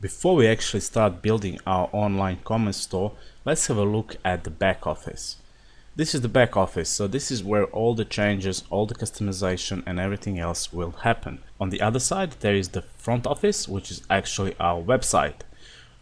Before we actually start building our online commerce store, let's have a look at the back office. This is the back office, so this is where all the changes, all the customization and everything else will happen. On the other side, there is the front office, which is actually our website.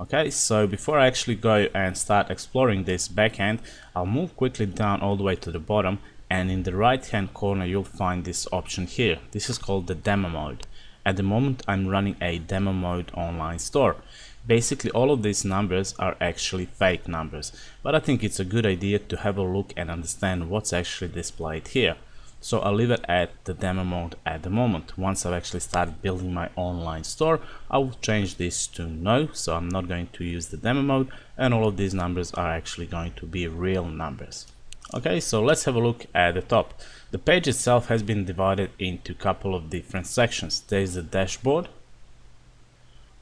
Okay, so before I actually go and start exploring this backend, I'll move quickly down all the way to the bottom, and in the right hand corner you'll find this option here. This is called the demo mode. At the moment I'm running a demo mode online store. Basically all of these numbers are actually fake numbers, but I think it's a good idea to have a look and understand what's actually displayed here. So I'll leave it at the demo mode at the moment. Once I've actually started building my online store, I will change this to no, so I'm not going to use the demo mode, and all of these numbers are actually going to be real numbers. Okay, so let's have a look at the top. The page itself has been divided into a couple of different sections. There's the dashboard.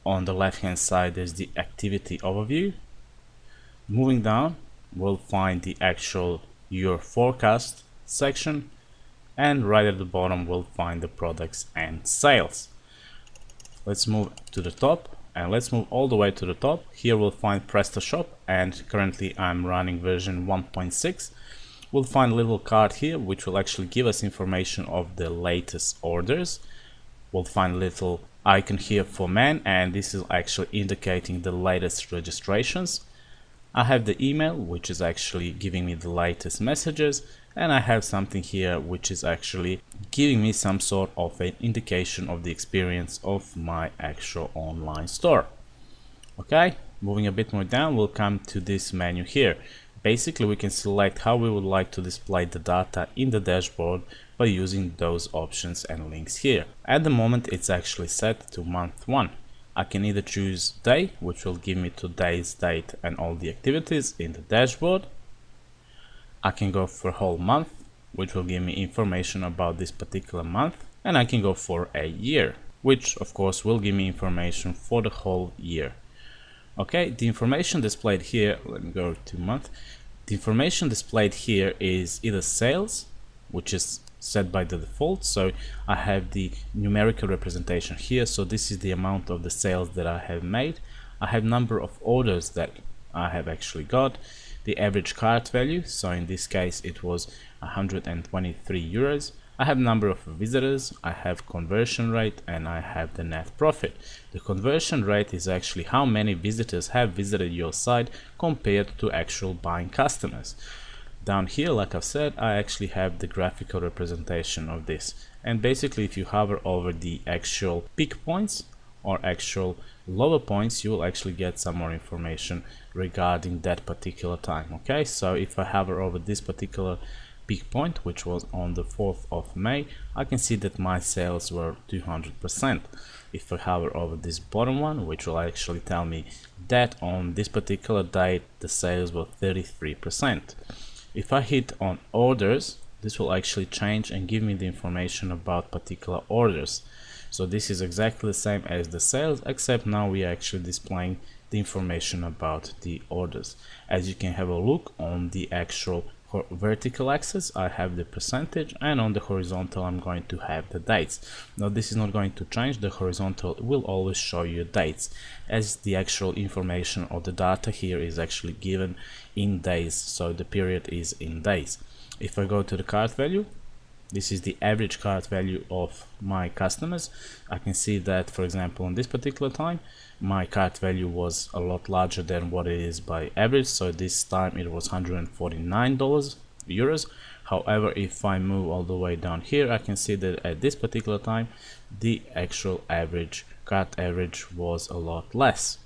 On the left hand side there's the activity overview. Moving down we'll find the actual your forecast section, and right at the bottom we'll find the products and sales. Let's move to the top, and let's move all the way to the top. Here we'll find PrestaShop, and currently I'm running version 1.6. We'll find a little card here which will actually give us information of the latest orders. We'll find a little icon here for man, and this is actually indicating the latest registrations. I have the email which is actually giving me the latest messages, and I have something here which is actually giving me some sort of an indication of the experience of my actual online store. Okay, moving a bit more down, we'll come to this menu here. Basically we can select how we would like to display the data in the dashboard by using those options and links here. At the moment it's actually set to month 1. I can either choose day, which will give me today's date and all the activities in the dashboard. I can go for whole month, which will give me information about this particular month, and I can go for a year, which of course will give me information for the whole year. Okay, the information displayed here, let me go to month. The information displayed here is either sales, which is set by the default, so I have the numerical representation here, so this is the amount of the sales that I have made. I have number of orders that I have actually got, the average cart value, so in this case it was 123 euros. I have number of visitors, I have conversion rate, and I have the net profit. The conversion rate is actually how many visitors have visited your site compared to actual buying customers. Down here, like I've said, I actually have the graphical representation of this, and basically if you hover over the actual peak points or actual lower points, you will actually get some more information regarding that particular time. Okay, so if I hover over this particular peak point, which was on the 4th of May, I can see that my sales were 200%. If I hover over this bottom one, which will actually tell me that on this particular date the sales were 33%. If I hit on orders, this will actually change and give me the information about particular orders. So this is exactly the same as the sales, except now we are actually displaying the information about the orders. As you can have a look on the actual vertical axis, I have the percentage, and on the horizontal I'm going to have the dates. Now this is not going to change. The horizontal will always show you dates, as the actual information or the data here is actually given in days, so the period is in days. If I go to the cart value, this is the average cart value of my customers. I can see that, for example, on this particular time my cart value was a lot larger than what it is by average, so this time it was 149 euros. However, if I move all the way down here, I can see that at this particular time the actual average cart average was a lot less.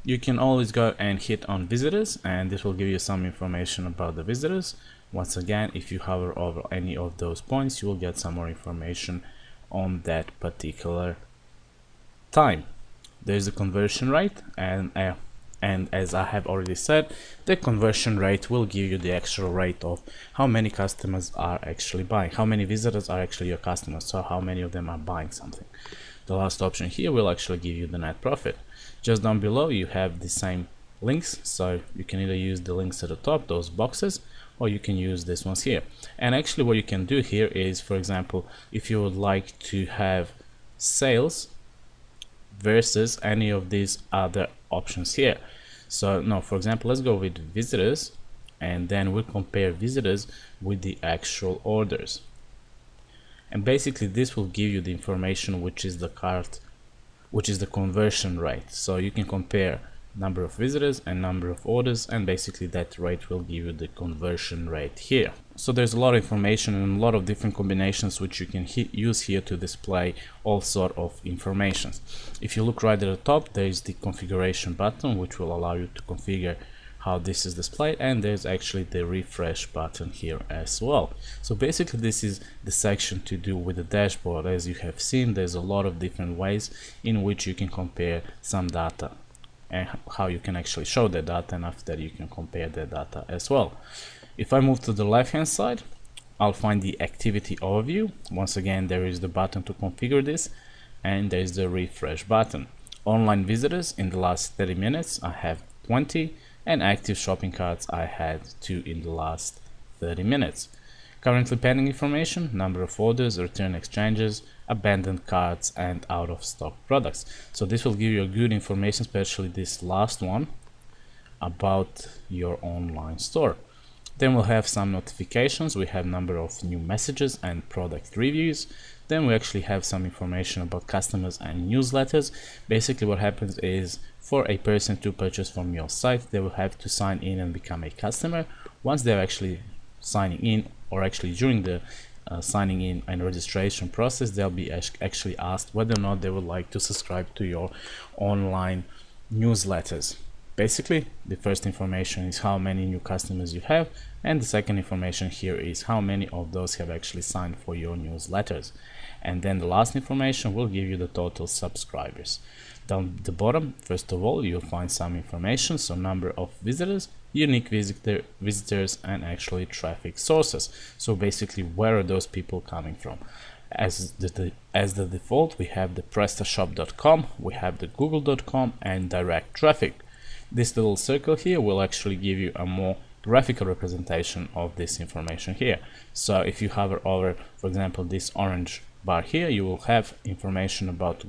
You can always go and hit on visitors, and this will give you some information about the visitors. Once again, if you hover over any of those points, you will get some more information on that particular time. There's the conversion rate, and as I have already said, the conversion rate will give you the actual rate of how many customers are actually buying, how many visitors are actually your customers, so how many of them are buying something. The last option here will actually give you the net profit. Just down below you have the same links, so you can either use the links at the top, those boxes, or you can use this ones here. And actually what you can do here is, for example, if you would like to have sales versus any of these other options here. So now, for example, let's go with visitors, and then we'll compare visitors with the actual orders. And basically this will give you the information which is the conversion rate. So you can compare number of visitors and number of orders, and basically that rate will give you the conversion rate here. So there's a lot of information and a lot of different combinations which you can use here to display all sort of information. If you look right at the top, there is the configuration button which will allow you to configure how this is displayed, and there's actually the refresh button here as well. So basically this is the section to do with the dashboard. As you have seen, there's a lot of different ways in which you can compare some data and how you can actually show the data, and after that you can compare the data as well. If I move to the left hand side, I'll find the activity overview. Once again, there is the button to configure this, and there's the refresh button. Online visitors in the last 30 minutes I have 20, and active shopping carts I had 2 in the last 30 minutes. Currently pending information, number of orders, return exchanges, abandoned carts, and out of stock products. So this will give you a good information, especially this last one, about your online store. Then we'll have some notifications. We have number of new messages and product reviews. Then we actually have some information about customers and newsletters. Basically what happens is, for a person to purchase from your site, they will have to sign in and become a customer. Once they're actually signing in, or actually during the signing in and registration process, they'll be actually asked whether or not they would like to subscribe to your online newsletters. Basically, the first information is how many new customers you have, and the second information here is how many of those have actually signed for your newsletters. And then the last information will give you the total subscribers. Down the bottom, first of all, you'll find some information, so number of visitors, unique visitors, and actually traffic sources. So basically, where are those people coming from? As the default, we have the PrestaShop.com, we have the Google.com, and direct traffic. This little circle here will actually give you a more graphical representation of this information here. So if you hover over, for example, this orange bar here, you will have information about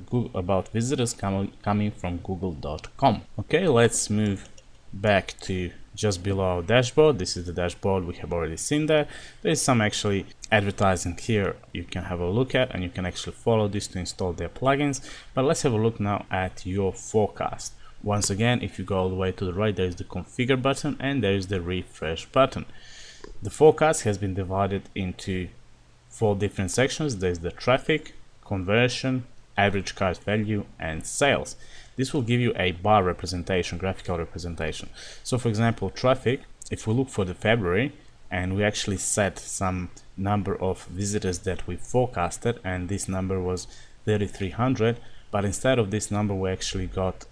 visitors coming from Google.com. Okay, let's move back to just below our dashboard. This is the dashboard. We have already seen that. There is some actually advertising here you can have a look at, and you can actually follow this to install their plugins. But let's have a look now at your forecast. Once again, if you go all the way to the right, there is the configure button and there is the refresh button. The forecast has been divided into 4 different sections. There's the traffic, conversion, average cart value, and sales. This will give you a bar representation, graphical representation. So for example, traffic, if we look for the February and we actually set some number of visitors that we forecasted, and this number was 3,300, but instead of this number we actually got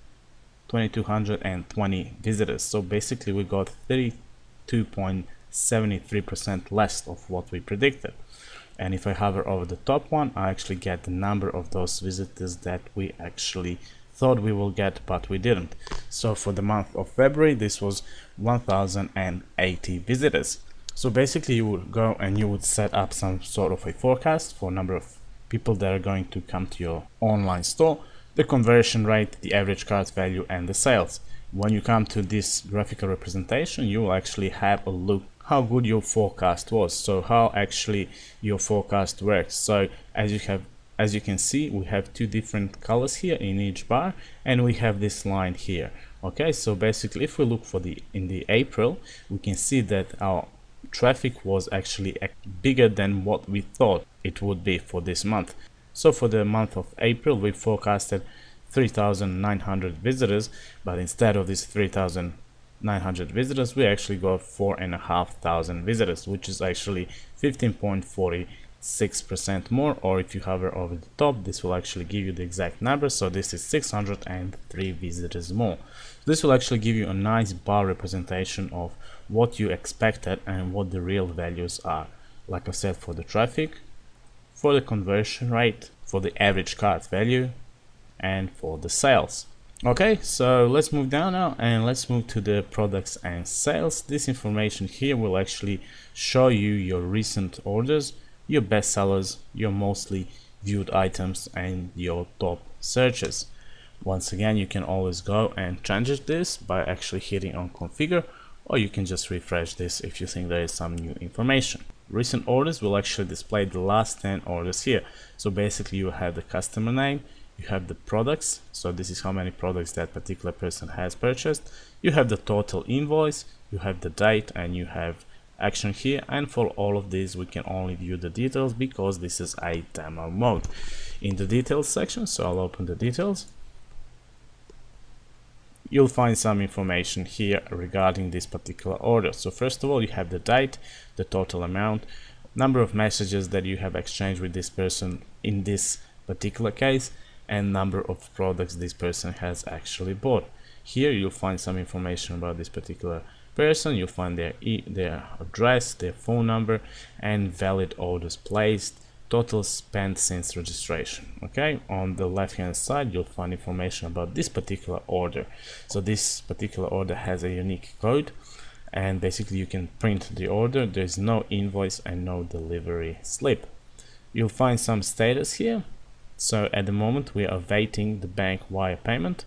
2,220 visitors. So basically we got 32.73% less of what we predicted. And if I hover over the top one, I actually get the number of those visitors that we actually thought we will get, but we didn't. So for the month of February, this was 1,080 visitors. So basically you would go and you would set up some sort of a forecast for number of people that are going to come to your online store, the conversion rate, the average cart value, and the sales. When you come to this graphical representation, you will actually have a look how good your forecast was, so how actually your forecast works. So as you can see, we have 2 different colors here in each bar, and we have this line here. Okay, so basically if we look for in the April, we can see that our traffic was actually bigger than what we thought it would be for this month. So for the month of April, we forecasted 3,900 visitors, but instead of these 3,900 visitors, we actually got 4,500 visitors, which is actually 15.46% more. Or if you hover over the top, this will actually give you the exact number. So this is 603 visitors more. This will actually give you a nice bar representation of what you expected and what the real values are. Like I said, for the traffic, for the conversion rate, for the average cart value, and for the sales. Okay, so let's move down now and let's move to the products and sales. This information here will actually show you your recent orders, your best sellers, your mostly viewed items, and your top searches. Once again, you can always go and change this by actually hitting on configure, or you can just refresh this if you think there is some new information. Recent orders will actually display the last 10 orders here. So basically you have the customer name, you have the products, so this is how many products that particular person has purchased, you have the total invoice, you have the date, and you have action here. And for all of these we can only view the details because this is a demo mode. In the details section, so I'll open the details, you'll find some information here regarding this particular order. So first of all, you have the date, the total amount, number of messages that you have exchanged with this person in this particular case, and number of products this person has actually bought. Here you'll find some information about this particular person. You'll find their address, their phone number, and valid orders placed, total spent since registration. Okay, on the left hand side you'll find information about this particular order. So this particular order has a unique code, and basically you can print the order. There's no invoice and no delivery slip. You'll find some status here. So at the moment we are awaiting the bank wire payment,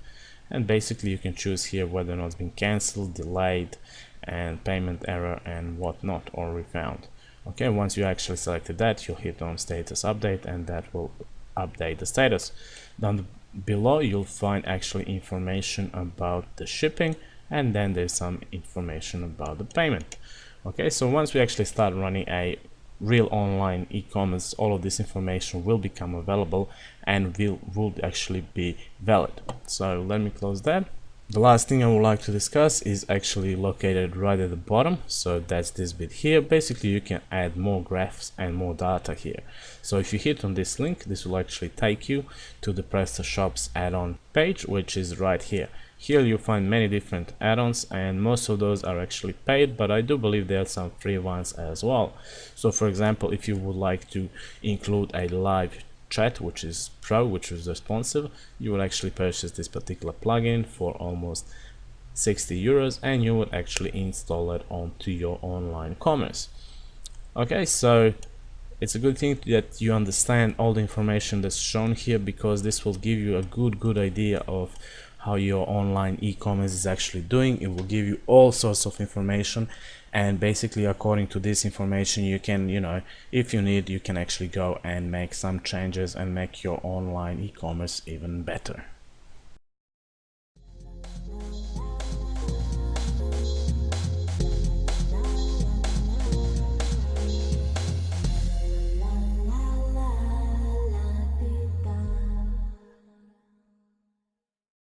and basically you can choose here whether or not it's been cancelled, delayed, and payment error and whatnot, or refund. Okay, once you actually selected that, you'll hit on status update, and that will update the status. Down below you'll find actually information about the shipping, and then there's some information about the payment. Okay, so once we actually start running a real online e-commerce, all of this information will become available and will actually be valid. So let me close that. The last thing I would like to discuss is actually located right at the bottom. So that's this bit here. Basically you can add more graphs and more data here. So if you hit on this link, this will actually take you to the PrestaShop's add-on page, which is right here. Here you'll find many different add-ons, and most of those are actually paid, but I do believe there are some free ones as well. So for example, if you would like to include a live chat, which is pro, which is responsive, you would actually purchase this particular plugin for almost 60 euros, and you would actually install it onto your online commerce. Okay, so it's a good thing that you understand all the information that's shown here, because this will give you a good idea of how your online e-commerce is actually doing. It will give you all sorts of information, and basically according to this information you can, if you need, you can actually go and make some changes and make your online e-commerce even better.